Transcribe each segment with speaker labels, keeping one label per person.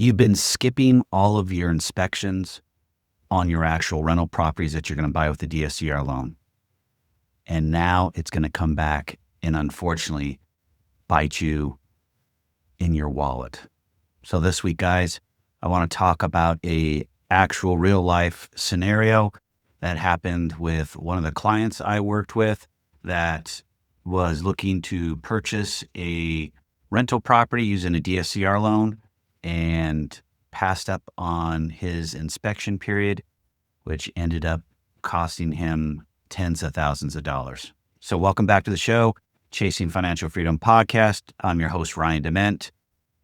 Speaker 1: You've been skipping all of your inspections on your actual rental properties that you're going to buy with the DSCR loan. And now it's going to come back and unfortunately bite you in your wallet. So this week, guys, I want to talk about a actual real life scenario that happened with one of the clients I worked with that was looking to purchase a rental property using a DSCR loan and passed up on his inspection period, which ended up costing him tens of thousands of dollars. So welcome back to the show, Chasing Financial Freedom Podcast. I'm your host, Ryan Dement.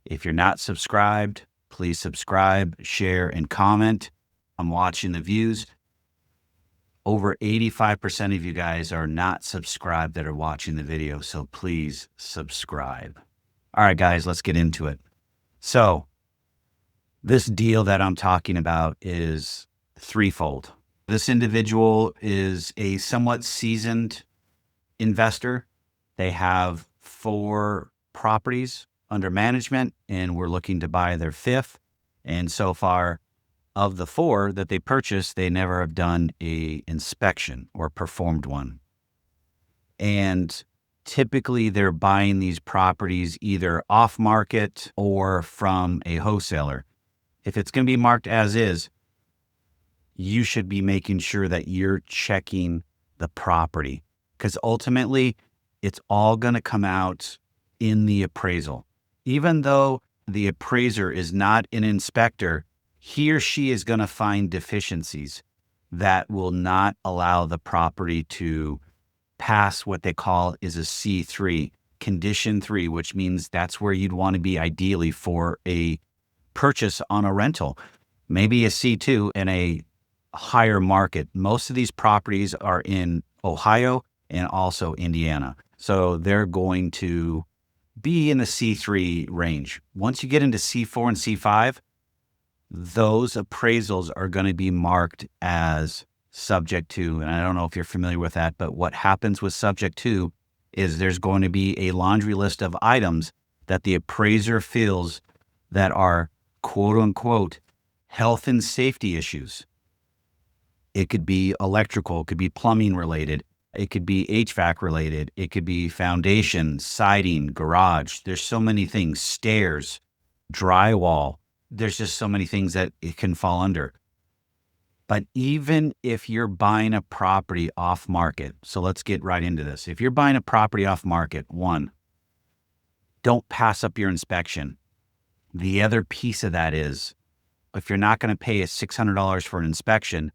Speaker 1: If you're not subscribed, please subscribe, share, and comment. I'm watching the views. Over 85% of you guys are not subscribed that are watching the video, so please subscribe. All right, guys, let's get into it. So this deal that I'm talking about is threefold. This individual is a somewhat seasoned investor. They have 4 properties under management, and we're looking to buy their 5th. And so far, of the 4 that they purchased, they never have done a inspection or performed one. And typically they're buying these properties either off market or from a wholesaler. If it's going to be marked as is, you should be making sure that you're checking the property, because ultimately it's all going to come out in the appraisal. Even though the appraiser is not an inspector, he or she is going to find deficiencies that will not allow the property to pass what they call is a C3, condition 3, which means that's where you'd want to be ideally for a purchase on a rental, maybe a C2 in a higher market. Most of these properties are in Ohio and also Indiana. So they're going to be in the C3 range. Once you get into C4 and C5, those appraisals are going to be marked as subject to, and I don't know if you're familiar with that, but what happens with subject to is there's going to be a laundry list of items that the appraiser feels that are quote unquote health and safety issues. It could be electrical, it could be plumbing related, it could be HVAC related, it could be foundation, siding, garage. There's so many things, stairs, drywall. There's just so many things that it can fall under. But even if you're buying a property off market, so let's get right into this. If you're buying a property off market, 1, don't pass up your inspection. The other piece of that is, if you're not going to pay $600 for an inspection,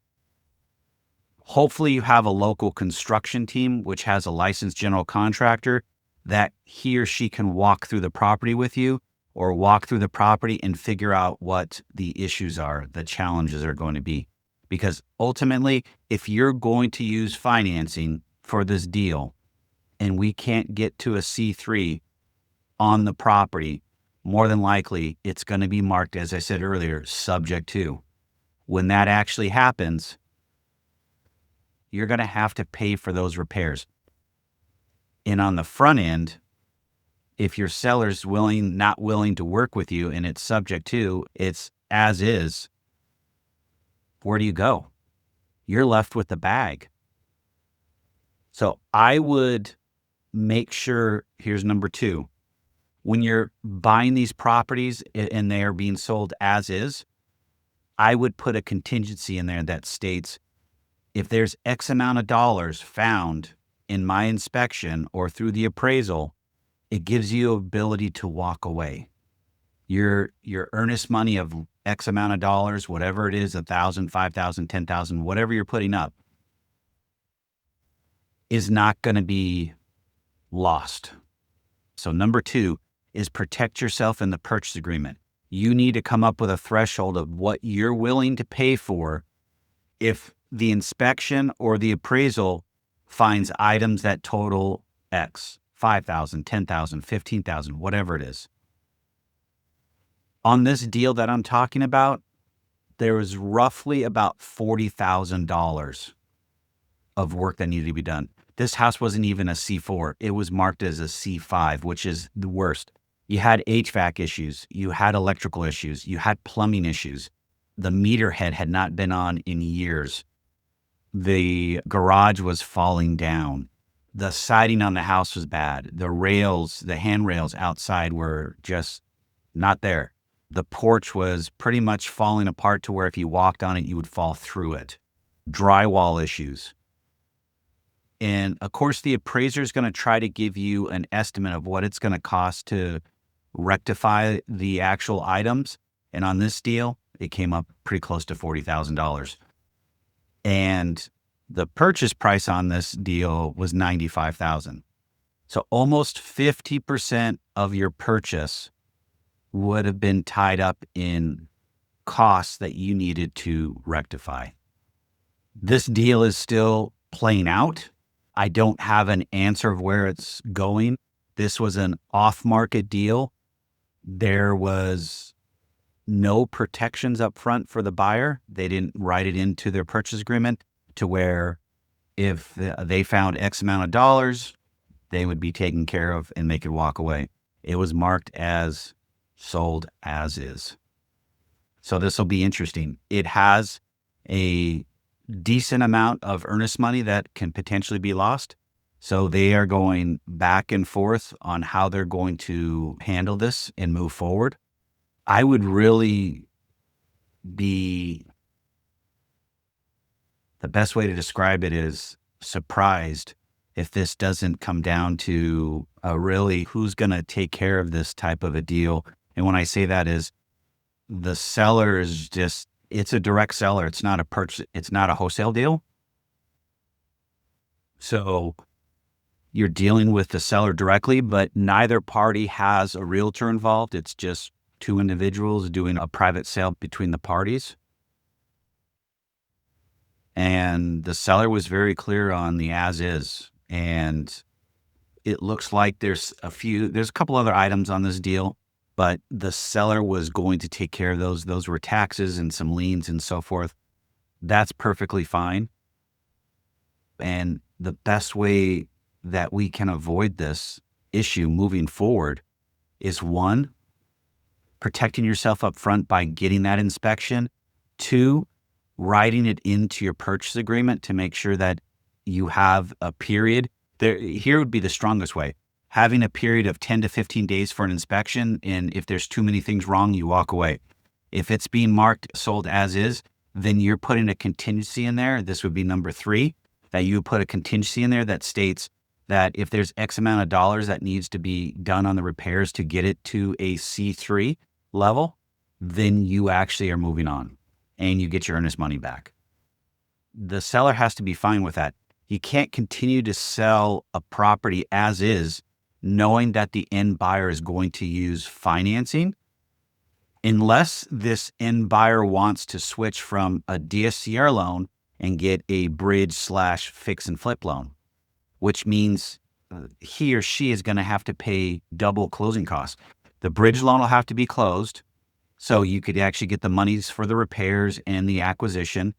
Speaker 1: hopefully you have a local construction team, which has a licensed general contractor, that he or she can walk through the property with you, or walk through the property and figure out what the issues are, the challenges are going to be. Because ultimately, if you're going to use financing for this deal and we can't get to a C3 on the property, more than likely it's going to be marked, as I said earlier, subject to. When that actually happens, you're going to have to pay for those repairs. And on the front end, if your seller's not willing to work with you and it's subject to, it's as is, where do you go? You're left with the bag. So I would make sure, here's number 2, when you're buying these properties and they are being sold as is, I would put a contingency in there that states, if there's X amount of dollars found in my inspection or through the appraisal, it gives you ability to walk away. Your earnest money of X amount of dollars, whatever it is, 1,000, 5,000, 10,000, whatever you're putting up, is not going to be lost. So number 2 is protect yourself in the purchase agreement. You need to come up with a threshold of what you're willing to pay for if the inspection or the appraisal finds items that total X, 5,000, 10,000, 15,000, whatever it is. On this deal that I'm talking about, there was roughly about $40,000 of work that needed to be done. This house wasn't even a C4. It was marked as a C5, which is the worst. You had HVAC issues, you had electrical issues, you had plumbing issues. The meter head had not been on in years. The garage was falling down. The siding on the house was bad. The rails, the handrails outside were just not there. The porch was pretty much falling apart to where if you walked on it, you would fall through it. Drywall issues. And of course, the appraiser is going to try to give you an estimate of what it's going to cost to rectify the actual items. And on this deal, it came up pretty close to $40,000. And the purchase price on this deal was $95,000. So almost 50% of your purchase would have been tied up in costs that you needed to rectify. This deal is still playing out. I don't have an answer of where it's going. This was an off-market deal. There was no protections up front for the buyer. They didn't write it into their purchase agreement to where if they found X amount of dollars, they would be taken care of and they could walk away. It was marked as sold as is. So this will be interesting. It has a decent amount of earnest money that can potentially be lost. So they are going back and forth on how they're going to handle this and move forward. I would really be, the best way to describe it is surprised if this doesn't come down to really who's going to take care of this type of a deal. And when I say that is the seller is just, it's a direct seller. It's not a purchase. It's not a wholesale deal. So you're dealing with the seller directly, but neither party has a realtor involved. It's just two individuals doing a private sale between the parties. And the seller was very clear on the as is. And it looks like there's a couple other items on this deal, but the seller was going to take care of those. Those were taxes and some liens and so forth. That's perfectly fine. And the best way that we can avoid this issue moving forward is one, protecting yourself up front by getting that inspection. Two, writing it into your purchase agreement to make sure that you have a period. Here would be the strongest way. Having a period of 10 to 15 days for an inspection, and if there's too many things wrong, you walk away. If it's being marked sold as is, then you're putting a contingency in there. This would be number 3, that you put a contingency in there that states that if there's X amount of dollars that needs to be done on the repairs to get it to a C3 level, then you actually are moving on and you get your earnest money back. The seller has to be fine with that. You can't continue to sell a property as is, knowing that the end buyer is going to use financing, unless this end buyer wants to switch from a DSCR loan and get a bridge/fix and flip loan, which means he or she is going to have to pay double closing costs. The bridge loan will have to be closed, so you could actually get the monies for the repairs and the acquisition,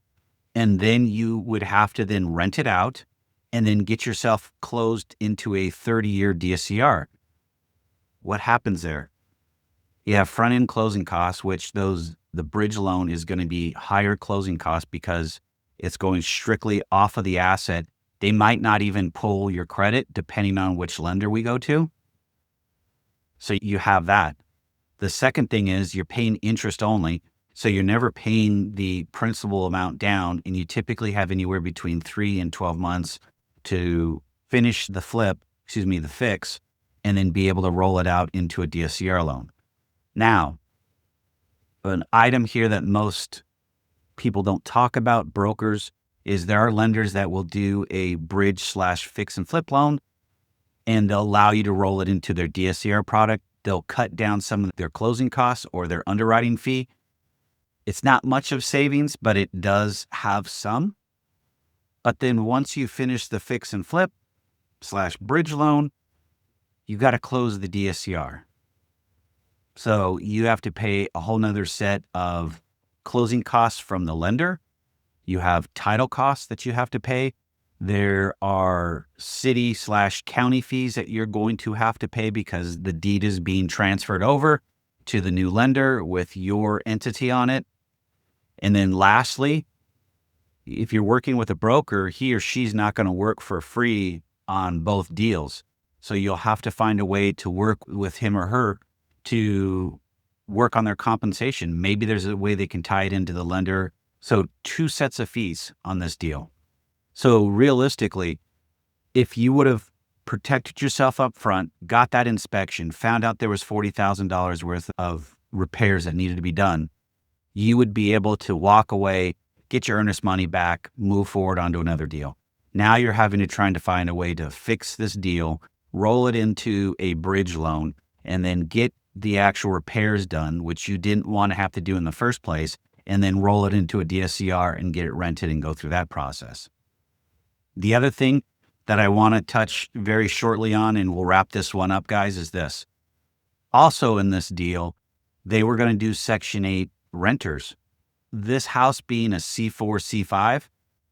Speaker 1: and then you would have to then rent it out and then get yourself closed into a 30-year DSCR. What happens there? You have front-end closing costs, which the bridge loan is going to be higher closing costs because it's going strictly off of the asset. They might not even pull your credit depending on which lender we go to. So you have that. The second thing is you're paying interest only. So you're never paying the principal amount down, and you typically have anywhere between 3 and 12 months to finish the fix, and then be able to roll it out into a DSCR loan. Now, an item here that most people don't talk about, brokers, is there are lenders that will do a bridge/fix and flip loan, and they'll allow you to roll it into their DSCR product. They'll cut down some of their closing costs or their underwriting fee. It's not much of savings, but it does have some. But then once you finish the fix and flip/bridge loan, you got to close the DSCR. So you have to pay a whole nother set of closing costs from the lender. You have title costs that you have to pay. There are city/county fees that you're going to have to pay because the deed is being transferred over to the new lender with your entity on it. And then lastly, if you're working with a broker, he or she's not going to work for free on both deals. So you'll have to find a way to work with him or her to work on their compensation. Maybe there's a way they can tie it into the lender. So 2 sets of fees on this deal. So realistically, if you would have protected yourself up front, got that inspection, found out there was $40,000 worth of repairs that needed to be done, you would be able to walk away, get your earnest money back, move forward onto another deal. Now you're having to try to find a way to fix this deal, roll it into a bridge loan, and then get the actual repairs done, which you didn't want to have to do in the first place, and then roll it into a DSCR and get it rented and go through that process. The other thing that I want to touch very shortly on, and we'll wrap this one up, guys, is this. Also in this deal, they were going to do Section 8 renters. This house being a C4, C5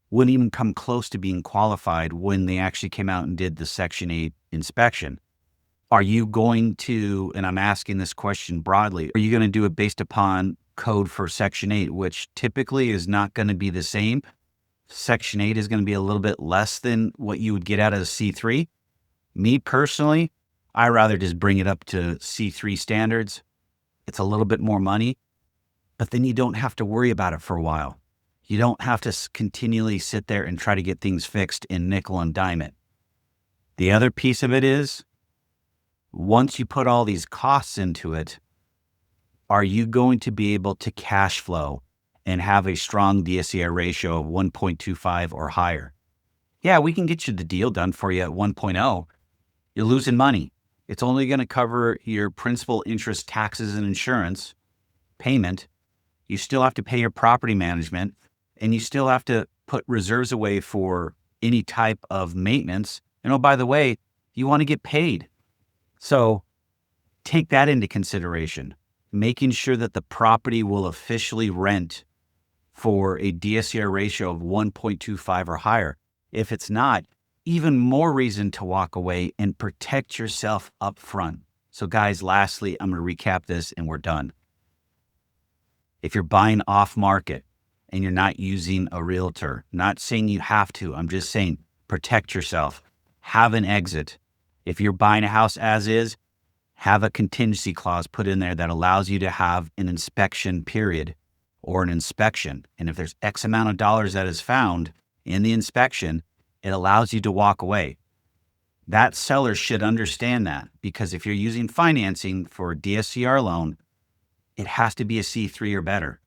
Speaker 1: wouldn't even come close to being qualified when they actually came out and did the Section 8 inspection. Are you going to, and I'm asking this question broadly, are you going to do it based upon code for Section 8, which typically is not going to be the same? Section 8 is going to be a little bit less than what you would get out of a C3. Me personally, I rather just bring it up to C3 standards. It's a little bit more money, but then you don't have to worry about it for a while. You don't have to continually sit there and try to get things fixed in nickel and dime it. The other piece of it is, once you put all these costs into it, are you going to be able to cash flow and have a strong DSCR ratio of 1.25 or higher? Yeah, we can get you the deal done for you at 1.0. You're losing money. It's only going to cover your principal, interest, taxes, and insurance payment. You still have to pay your property management, and you still have to put reserves away for any type of maintenance. And oh, by the way, you want to get paid. So take that into consideration, making sure that the property will officially rent for a DSCR ratio of 1.25 or higher. If it's not, even more reason to walk away and protect yourself up front. So guys, lastly, I'm going to recap this and we're done. If you're buying off market and you're not using a realtor, not saying you have to, I'm just saying protect yourself, have an exit. If you're buying a house as is, have a contingency clause put in there that allows you to have an inspection period or an inspection. And if there's X amount of dollars that is found in the inspection, it allows you to walk away. That seller should understand that, because if you're using financing for a DSCR loan, it has to be a C3 or better.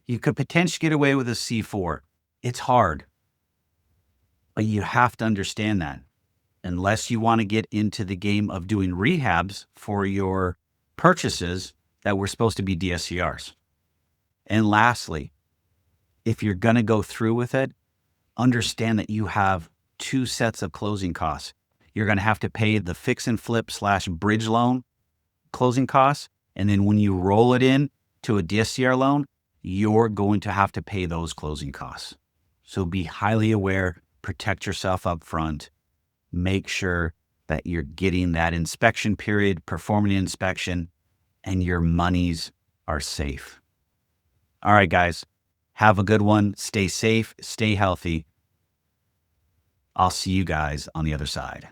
Speaker 1: You could potentially get away with a C4. It's hard, but you have to understand that. Unless you want to get into the game of doing rehabs for your purchases that were supposed to be DSCRs. And lastly, if you're going to go through with it, understand that you have 2 sets of closing costs. You're going to have to pay the fix and flip / bridge loan closing costs. And then when you roll it in to a DSCR loan, you're going to have to pay those closing costs. So be highly aware, protect yourself up front. Make sure that you're getting that inspection period, performing the inspection, and your monies are safe. All right, guys, have a good one. Stay safe, stay healthy. I'll see you guys on the other side.